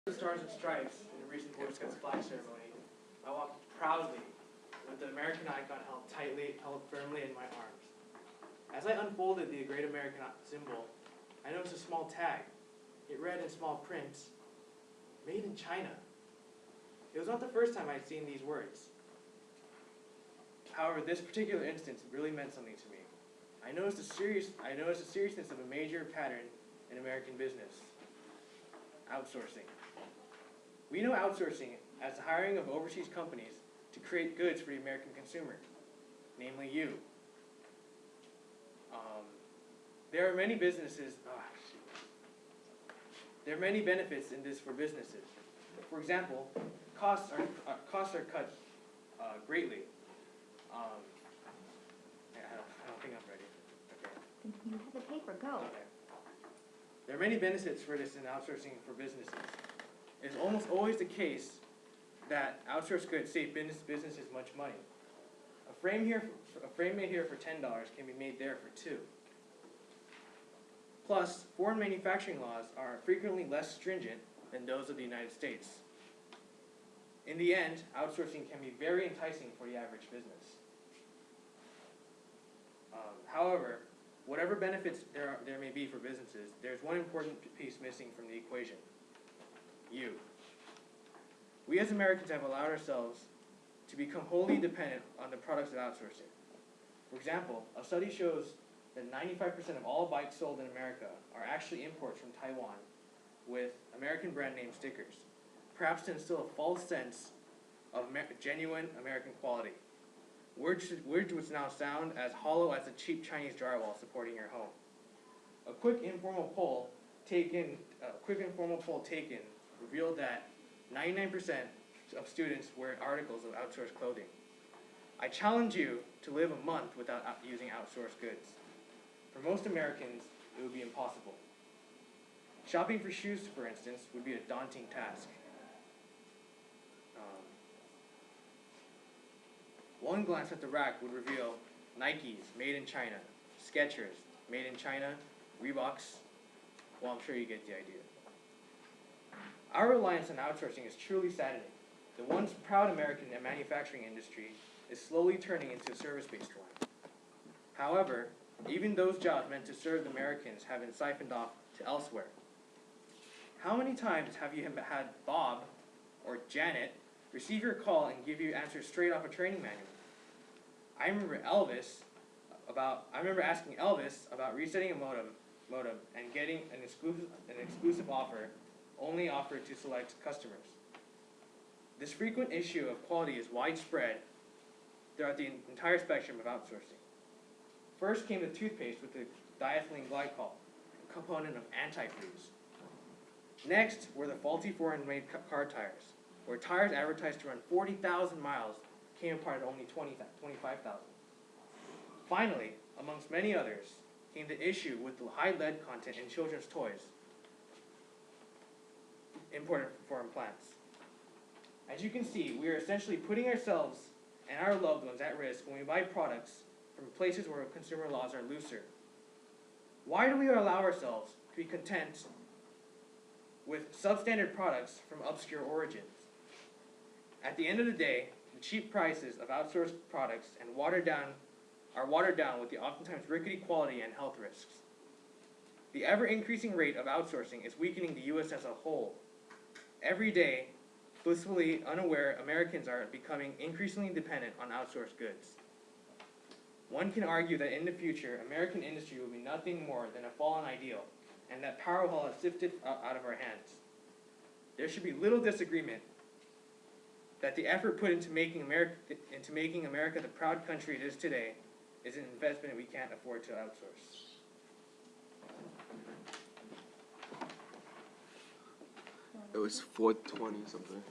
The Stars and Stripes in a recent Boy Scouts flag ceremony, I walked proudly with the American icon held firmly in my arms. As I unfolded the great American symbol, I noticed a small tag. It read in small print, "Made in China." It was not the first time I'd seen these words. However, this particular instance really meant something to me. I noticed the seriousness of a major pattern in American business: outsourcing. We know outsourcing as the hiring of overseas companies to create goods for the American consumer, namely you. There are many benefits in this for businesses. For example, costs are cut greatly. I don't think I'm ready. Okay. You have the paper. Go. Okay. There are many benefits for this in outsourcing for businesses. It's almost always the case that outsourced goods save businesses much money. A frame made here for $10 can be made there for $2. Plus, foreign manufacturing laws are frequently less stringent than those of the United States. In the end, outsourcing can be very enticing for the average business. However, whatever benefits there may be for businesses, there's one important piece missing from the equation: you. We as Americans have allowed ourselves to become wholly dependent on the products of outsourcing. For example, a study shows that 95% of all bikes sold in America are actually imports from Taiwan with American brand name stickers, perhaps to instill a false sense of genuine American quality. Words which now sound as hollow as a cheap Chinese drywall supporting your home. A quick informal poll taken revealed that 99% of students wear articles of outsourced clothing. I challenge you to live a month without using outsourced goods. For most Americans, it would be impossible. Shopping for shoes, for instance, would be a daunting task. One glance at the rack would reveal Nikes, made in China, Skechers, made in China, Reeboks. Well, I'm sure you get the idea. Our reliance on outsourcing is truly saddening. The once proud American manufacturing industry is slowly turning into a service-based one. However, even those jobs meant to serve the Americans have been siphoned off to elsewhere. How many times have you had Bob or Janet receive your call and give you answers straight off a training manual? I remember asking Elvis about resetting a modem and getting an exclusive offer only offered to select customers. This frequent issue of quality is widespread throughout the entire spectrum of outsourcing. First came the toothpaste with the diethylene glycol, a component of antifreeze. Next were the faulty foreign-made car tires, where tires advertised to run 40,000 miles came apart at only 25,000. Finally, amongst many others, came the issue with the high lead content in children's toys imported from foreign plants. As you can see, we are essentially putting ourselves and our loved ones at risk when we buy products from places where consumer laws are looser. Why do we allow ourselves to be content with substandard products from obscure origins? At the end of the day, the cheap prices of outsourced products are watered down with the oftentimes rickety quality and health risks. The ever-increasing rate of outsourcing is weakening the U.S. as a whole. Every day, blissfully unaware, Americans are becoming increasingly dependent on outsourced goods. One can argue that in the future, American industry will be nothing more than a fallen ideal, and that power will have sifted out of our hands. There should be little disagreement that the effort put into making America the proud country it is today is an investment we can't afford to outsource. It was 4:20 something.